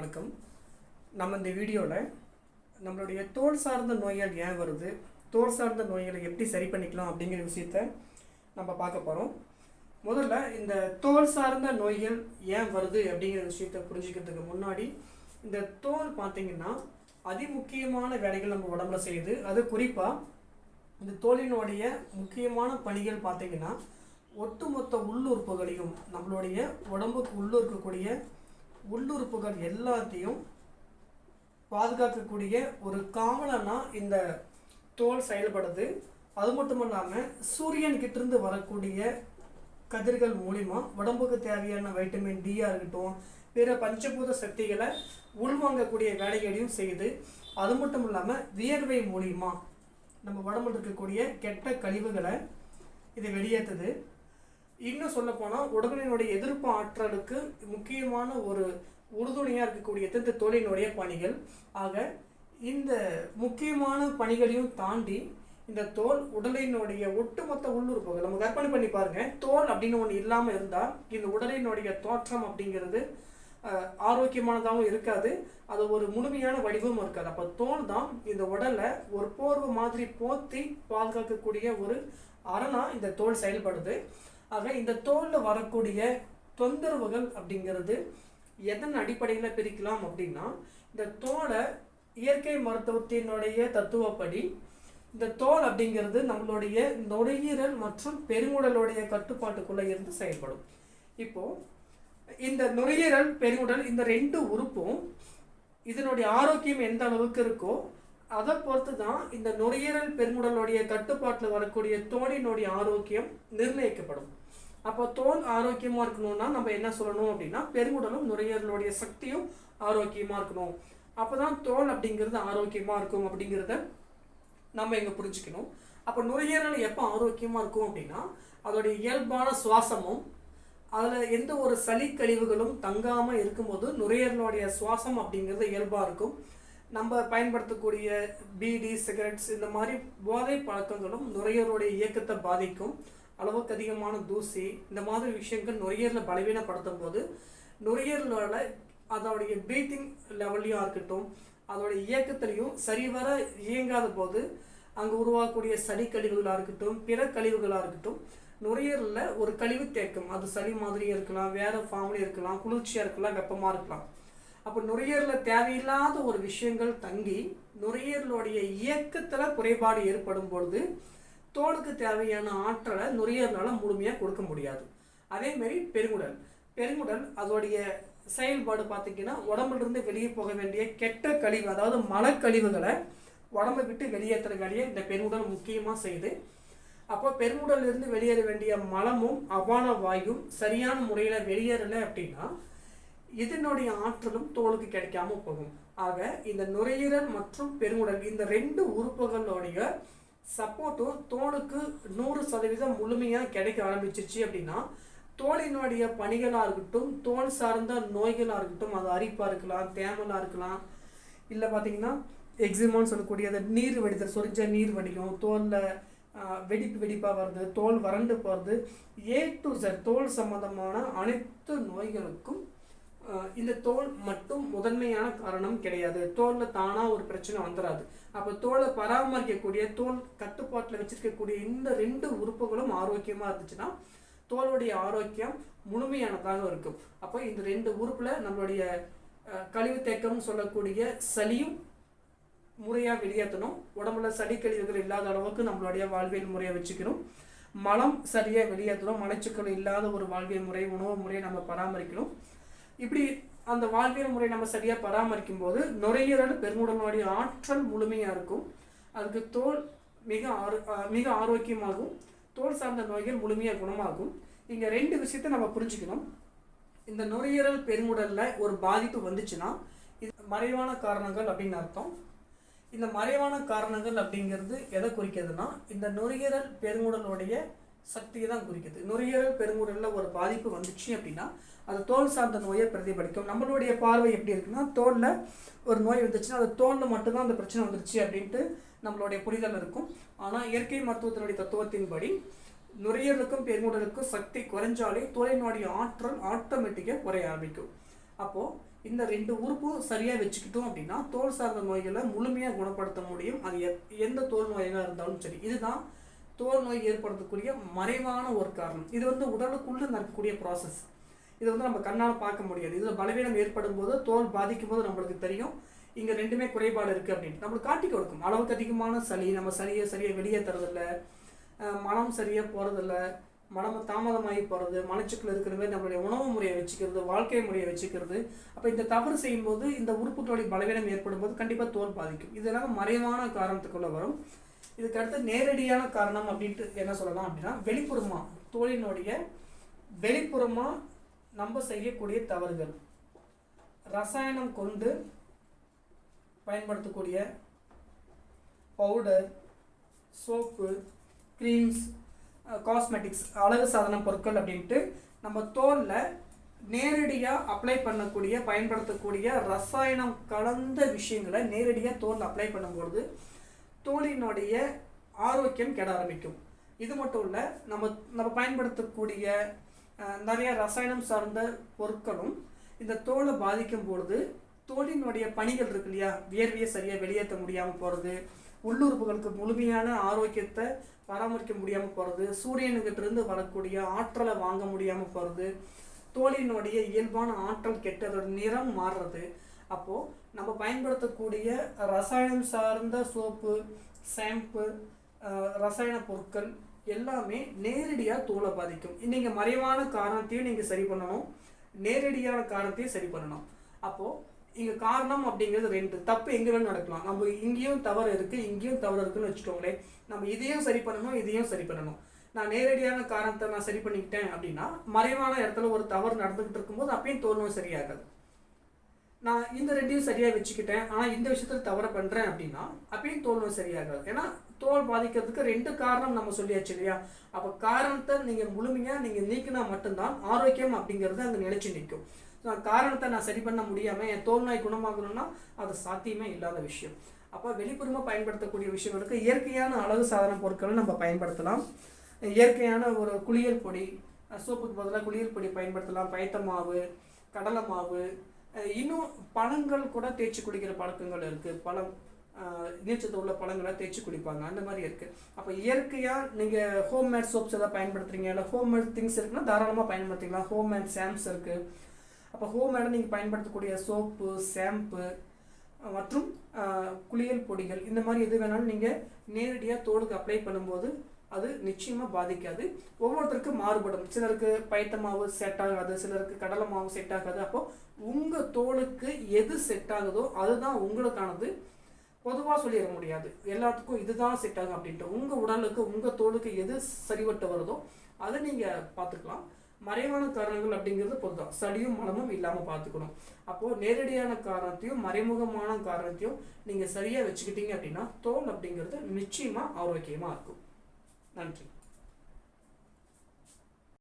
வணக்கம். நம்ம இந்த வீடியோவில் நம்மளுடைய தோல் சார்ந்த நோய்கள் ஏன் வருது, தோல் சார்ந்த நோய்களை எப்படி சரி பண்ணிக்கலாம் அப்படிங்கிற விஷயத்த நம்ம பார்க்க போகிறோம். முதல்ல இந்த தோல் சார்ந்த நோய்கள் ஏன் வருது அப்படிங்கிற விஷயத்த புரிஞ்சுக்கிறதுக்கு முன்னாடி, இந்த தோல் பார்த்திங்கன்னா அதிமுக்கியமான வேலைகள் நம்ம உடம்புல செய்யுது. அது குறிப்பாக இந்த தோலினுடைய முக்கியமான பணிகள் பார்த்திங்கன்னா ஒட்டுமொத்த உள்ளுறுப்புகளையும், நம்மளுடைய உடம்புக்கு இருக்கக்கூடிய உள்ளுறுப்புகள் எல்லாத்தையும் பாதுகாக்கக்கூடிய ஒரு காவலனா இந்த தோல் செயல்படுது. அது மட்டும் இல்லாமல் சூரியன் கிட்டேருந்து வரக்கூடிய கதிர்கள் மூலிமா உடம்புக்கு தேவையான வைட்டமின் டியாக இருக்கட்டும், பிற பஞ்சபூத சக்திகளை உள்வாங்கக்கூடிய வேலைகளையும் செய்யுது. அது மட்டும் இல்லாமல் வியர்வை மூலிமா நம்ம உடம்புல இருக்கக்கூடிய கெட்ட கழிவுகளை இதை வெளியேற்றுது. இன்னும் சொல்லப்போனால் உடலினுடைய எதிர்ப்பு ஆற்றலுக்கு முக்கியமான ஒரு உறுதுணையாக இருக்கக்கூடியது இந்த தோலினுடைய பணிகள். ஆக இந்த முக்கியமான பணிகளையும் தாண்டி இந்த தோல் உடலினுடைய ஒட்டுமொத்த உள்ளுறுப்புகள் நம்ம கற்பனை பண்ணி பாருங்கள். தோல் அப்படின்னு ஒன்று இல்லாமல் இருந்தால் இந்த உடலினுடைய தோற்றம் அப்படிங்கிறது ஆரோக்கியமானதாகவும் இருக்காது, அது ஒரு முழுமையான வடிவமும் இருக்காது. அப்போ தோல் தான் இந்த உடலை ஒரு போர்வை மாதிரி போற்றி பாதுகாக்கக்கூடிய ஒரு அரணா இந்த தோல் செயல்படுது. ஆக இந்த தோலில் வரக்கூடிய தொந்தரவுகள் அப்படிங்கிறது எதன் அடிப்படையில் பிரிக்கலாம் அப்படின்னா, இந்த தோலை இயற்கை மருத்துவத்தினுடைய தத்துவப்படி இந்த தோல் அப்படிங்கிறது நம்மளுடைய நுரையீரல் மற்றும் பெருங்குடலுடைய கட்டுப்பாட்டுக்குள்ளே இருந்து செயல்படும். இப்போது இந்த நுரையீரல் பெருங்குடல் இந்த ரெண்டு உறுப்பும் இதனுடைய ஆரோக்கியம் எந்த அளவுக்கு இருக்கோ அதை பொறுத்து தான் இந்த நுரையீரல் பெருங்குடலுடைய கட்டுப்பாட்டில் வரக்கூடிய தோலினுடைய ஆரோக்கியம் நிர்ணயிக்கப்படும். அப்போ தோல் ஆரோக்கியமாக இருக்கணும்னா நம்ம என்ன சொல்லணும் அப்படின்னா, பெருங்குடலும் நுரையீரலுடைய சக்தியும் ஆரோக்கியமாக இருக்கணும். அப்போ தான் தோல் அப்படிங்கிறது ஆரோக்கியமாக இருக்கும் அப்படிங்கிறத நம்ம இங்கே புரிஞ்சுக்கணும். அப்போ நுரையீரல் எப்போ ஆரோக்கியமாக இருக்கும் அப்படின்னா, அதோடைய இயல்பான சுவாசமும் அதில் எந்த ஒரு சளி கழிவுகளும் தங்காமல் இருக்கும்போது நுரையீரலுடைய சுவாசம் அப்படிங்கிறது இயல்பாக இருக்கும். நம்ம பயன்படுத்தக்கூடிய பீடி, சிகரெட்ஸ் இந்த மாதிரி போதை பழக்கங்களும் நுரையீரலுடைய இயக்கத்தை பாதிக்கும். அளவுக்கு அதிகமான தூசி இந்த மாதிரி விஷயங்கள் நுரையீரலை பலவீனப்படுத்தும் போது நுரையீரலோட அதோடைய ப்ரீத்திங் லெவல்லையும் இருக்கட்டும், அதோடைய இயக்கத்திலையும் சரிவர இயங்காத போது அங்கே உருவாகக்கூடிய சளி கழிவுகளாக இருக்கட்டும், பிற கழிவுகளாக இருக்கட்டும், நுரையீரலில் ஒரு கழிவு தேக்கம், அது சளி மாதிரி இருக்கலாம், வேறு ஃபார்ம்லேயும் இருக்கலாம், குளிர்ச்சியாக இருக்கலாம், வெப்பமாக இருக்கலாம். அப்போ நுரையீரலில் தேவையில்லாத ஒரு விஷயங்கள் தங்கி நுரையீரலுடைய இயக்கத்தில் குறைபாடு ஏற்படும் பொழுது தோலுக்கு தேவையான ஆற்றலை நுரையீரலால் முழுமையாக கொடுக்க முடியாது. அதேமாரி பெருங்குடல் அதோடைய செயல்பாடு பார்த்திங்கன்னா உடம்புலேருந்து வெளியே போக வேண்டிய கெட்ட கழிவு, அதாவது மலக்கழிவுகளை உடம்பை விட்டு வெளியேற்றுற வேலையை இந்த பெருங்குடல் முக்கியமாக செய்யுது. அப்போ பெருங்குடலிருந்து வெளியேற வேண்டிய மலமும் அபான வாயும் சரியான முறையில் வெளியேறலை அப்படின்னா இதனுடைய ஆற்றலும் தோலுக்கு கிடைக்காம போகும். ஆக இந்த நுரையீரல் மற்றும் பெருங்குடல் இந்த ரெண்டு உறுப்புகளுடைய சப்போர்ட்டும் தோலுக்கு 100% முழுமையாக கிடைக்க ஆரம்பிச்சிருச்சு அப்படின்னா தோலினுடைய பணிகளாக இருக்கட்டும், தோல் சார்ந்த நோய்களாக இருக்கட்டும், அது அரிப்பாக இருக்கலாம், தேமலாக இருக்கலாம், இல்லை பார்த்திங்கன்னா எக்ஸிமான்னு சொல்லக்கூடிய அந்த நீர் வடிதல், சொரிஞ்ச நீர் வடியும், தோலில் வெடிப்பாக வருது, தோல் வறண்டு போகிறது, A to Z தோல் சம்பந்தமான அனைத்து நோய்களுக்கும் இந்த தோல் மட்டும் முதன்மையான காரணம் கிடையாது. தோலில் தானாக ஒரு பிரச்சனை வந்துடாது. அப்போ தோலை பராமரிக்கக்கூடிய, தோல் கட்டுப்பாட்டில் வச்சிருக்கக்கூடிய இந்த ரெண்டு உறுப்புகளும் ஆரோக்கியமாக இருந்துச்சுன்னா தோலுடைய ஆரோக்கியம் முழுமையானதாக இருக்கும். அப்போ இந்த ரெண்டு உறுப்பில் நம்மளுடைய கழிவு தேக்கம்னு சொல்லக்கூடிய சளியும் முறையாக வெளியேற்றணும். உடம்புல சளி கழிவுகள் இல்லாத அளவுக்கு நம்மளுடைய வாழ்வியல் முறையை வச்சுக்கணும். மலம் சரியாக வெளியேற்றணும். மலச்சிக்கல் இல்லாத ஒரு வாழ்வியல் முறை, உணவு முறையை நம்ம பராமரிக்கணும். இப்படி அந்த வாழ்வியல் முறை நம்ம சரியாக பராமரிக்கும் போது நுரையீரல் பெருங்குடலுடைய ஆற்றல் முழுமையாக இருக்கும். அதுக்கு தோல் மிக ஆரோக்கியமாகும். தோல் சார்ந்த நோய்கள் முழுமையாக குணமாகும். இங்கே ரெண்டு விஷயத்தை நம்ம புரிஞ்சுக்கணும். இந்த நுரையீரல் பெருங்குடலில் ஒரு பாதிப்பு வந்துச்சுன்னா இது மறைவான காரணங்கள் அப்படின்னு அர்த்தம். இந்த மறைவான காரணங்கள் அப்படிங்கிறது எதை குறிக்கிறதுனா, இந்த நுரையீரல் பெருங்குடலுடைய சக்தியை தான் குறிக்குது. நுரையீரல் பெருங்குடலில் ஒரு பாதிப்பு வந்துச்சு அப்படின்னா அது தோல் சார்ந்த நோயை பிரதிபலிக்கும். நம்மளுடைய பார்வை எப்படி இருக்குன்னா, தோலில் ஒரு நோய் வந்துச்சுன்னா அது தோலில் மட்டும்தான் அந்த பிரச்சனை வந்துருச்சு அப்படின்ட்டு நம்மளுடைய புரிதல் இருக்கும். ஆனால் இயற்கை மருத்துவத்தினுடைய தத்துவத்தின்படி நுரையீரலுக்கும் பெருங்குடலுக்கும் சக்தி குறைஞ்சாலே தோலினுடைய ஆற்றல் ஆட்டோமேட்டிக்காக குறைய ஆரம்பிக்கும். அப்போது இந்த 2 உறுப்பும் சரியாக வச்சுக்கிட்டோம் அப்படின்னா தோல் சார்ந்த நோய்களை முழுமையாக குணப்படுத்த முடியும். அது எந்த தோல் நோயாக இருந்தாலும் சரி. இதுதான் தோல் நோய் ஏற்படுத்தக்கூடிய மறைவான ஒரு காரணம். இது உடலுக்குள்ளே நடக்கக்கூடிய ப்ராசஸ். இது நம்ம கண்ணால் பார்க்க முடியாது. இதில் பலவீனம் ஏற்படும் போது, தோல் பாதிக்கும் போது நம்மளுக்கு தெரியும் இங்கே 2மே குறைபாடு இருக்குது அப்படின்ட்டு நம்மளுக்கு காட்டி கொடுக்கும். அளவுக்கு அதிகமான சளி, நம்ம சரியாக வெளியேற்றுறதில்ல, மனம் சரியாக போகிறதில்ல, மனம் தாமதமாகி போகிறது, மலச்சிக்கல் இருக்கிற மாதிரி நம்மளுடைய உணவு முறையை வச்சுக்கிறது, வாழ்க்கை முறையை வச்சுக்கிறது. அப்போ இந்த தவறு செய்யும்போது இந்த உறுப்புகளுடைய பலவீனம் ஏற்படும் போது கண்டிப்பாக தோல் பாதிக்கும். இதெல்லாம் மறைவான காரணத்துக்குள்ளே வரும். இதுக்கு அடுத்து நேரடியான காரணம் அப்படின்ட்டு என்ன சொல்லலாம் அப்படின்னா, வெளிப்புறமாக தோலினுடைய வெளிப்புறமாக நம்ம செய்யக்கூடிய தவறுகள், ரசாயனம் கொண்டு பயன்படுத்தக்கூடிய பவுடர், சோப்பு, க்ரீம்ஸ், காஸ்மெட்டிக்ஸ், அழகு சாதன பொருட்கள் அப்படின்ட்டு நம்ம தோலில் நேரடியாக அப்ளை பண்ணக்கூடிய பயன்படுத்தக்கூடிய ரசாயனம் கலந்த விஷயங்களை நேரடியாக தோலில் அப்ளை பண்ணும்பொழுது தோலினுடைய ஆரோக்கியம் கெட ஆரம்பிக்கும். இது மட்டும் இல்லை, நம்ம பயன்படுத்தக்கூடிய நிறைய ரசாயனம் சார்ந்த பொருட்களும் இந்த தோலை பாதிக்கும் பொழுது தோலினுடைய பணிகள் இருக்கு இல்லையா, வியர்வையை சரியாக வெளியேற்ற முடியாமல் போகிறது, உள்ளுறுப்புகளுக்கு முழுமையான ஆரோக்கியத்தை பராமரிக்க முடியாமல் போகிறது, சூரியனுக்கிட்டிருந்து வரக்கூடிய ஆற்றலை வாங்க முடியாமல் போகிறது, தோலினுடைய இயல்பான ஆற்றல் கெட்டு அதோட நிறம் மாறுறது. அப்போது நம்ம பயன்படுத்தக்கூடிய ரசாயனம் சார்ந்த சோப்பு, ஷாம்பு, ரசாயன பொருட்கள் எல்லாமே நேரடியாக தோலை பாதிக்கும். நீங்கள் மறைவான காரணத்தையும் நீங்கள் சரி பண்ணணும், நேரடியான காரணத்தையும் சரி பண்ணணும். அப்போது இங்கே காரணம் அப்படிங்கிறது 2. தப்பு எங்கே வேணும் நடக்கலாம். நம்ம இங்கேயும் தவறு இருக்குது, இங்கேயும் தவறு இருக்குன்னு வச்சுக்கோங்களேன். நம்ம இதையும் சரி பண்ணணும், இதையும் சரி பண்ணணும். நான் நேரடியான காரணத்தை நான் சரி பண்ணிக்கிட்டேன் அப்படின்னா மறைவான இடத்துல ஒரு தவறு நடந்துக்கிட்டு இருக்கும்போது அப்பயும் தோல் நோய் சரியாகாது. நான் இந்த 2ஐயும் சரியாக வச்சுக்கிட்டேன், ஆனால் இந்த விஷயத்தில் தவற பண்ணுறேன் அப்படின்னா அப்பயும் தோல் நோய் சரியாகாது. ஏன்னா தோல் பாதிக்கிறதுக்கு 2 காரணம் நம்ம சொல்லியாச்சு இல்லையா. அப்போ காரணத்தை நீங்கள் முழுமையாக நீங்கள் நீக்கினா மட்டும்தான் ஆரோக்கியம் அப்படிங்கிறது அங்கே நிலைச்சு நிற்கும். காரணத்தை நான் சரி பண்ண முடியாமல் என் தோல் நோய் குணமாகணும்னா அது சாத்தியமே இல்லாத விஷயம். அப்போ வெளிப்புறமாக பயன்படுத்தக்கூடிய விஷயங்களுக்கு இயற்கையான அழகு சாதன பொருட்களை நம்ம பயன்படுத்தலாம். இயற்கையான ஒரு குளியல் பொடி, சோப்புக்கு பதிலாக குளியல் பொடி பயன்படுத்தலாம். பயத்த மாவு, கடலை மாவு, இன்னும் பழங்கள் கூட தேய்ச்சி குடிக்கிற பழக்கங்கள் இருக்குது. பழம் நீர்ச்சத்து உள்ள பழங்களை தேய்ச்சி குடிப்பாங்க, அந்த மாதிரி இருக்குது. அப்போ இயற்கையாக நீங்கள் ஹோம்மேட் சோப்ஸ் எதாவது பயன்படுத்துகிறீங்க, இல்லை ஹோம்மேட் திங்ஸ் இருக்குன்னா தாராளமாக பயன்படுத்திக்கலாம். ஹோம்மேட் ஷாம்ப்ஸ் இருக்குது. அப்போ ஹோம்மேடாக நீங்கள் பயன்படுத்தக்கூடிய சோப்பு, ஷாம்பு மற்றும் குளியல் பொடிகள் இந்த மாதிரி எது வேணாலும் நீங்கள் நேரடியாக தோலுக்கு அப்ளை பண்ணும்போது அது நிச்சயமாக பாதிக்காது. ஒவ்வொருத்தருக்கும் மாறுபடும். சிலருக்கு பயத்த மாவு செட் ஆகாது, சிலருக்கு கடலை மாவு செட் ஆகாது. அப்போது உங்கள் தோலுக்கு எது செட் ஆகுதோ அதுதான் உங்களுக்கானது. பொதுவாக சொல்லிட முடியாது எல்லாத்துக்கும் இதுதான் செட் ஆகும் அப்படின்ட்டு. உங்கள் உடலுக்கு, உங்கள் தோலுக்கு எது சரிவட்டு வருதோ அதை நீங்கள் பார்த்துக்கலாம். மறைவான காரணங்கள் அப்படிங்கிறது பொதுதான். சளியும் மலமும் இல்லாமல் பார்த்துக்கணும். அப்போது நேரடியான காரணத்தையும் மறைமுகமான காரணத்தையும் நீங்கள் சரியாக வச்சுக்கிட்டீங்க அப்படின்னா தோல் அப்படிங்கிறது நிச்சயமாக ஆரோக்கியமாக இருக்கும். நன்றி.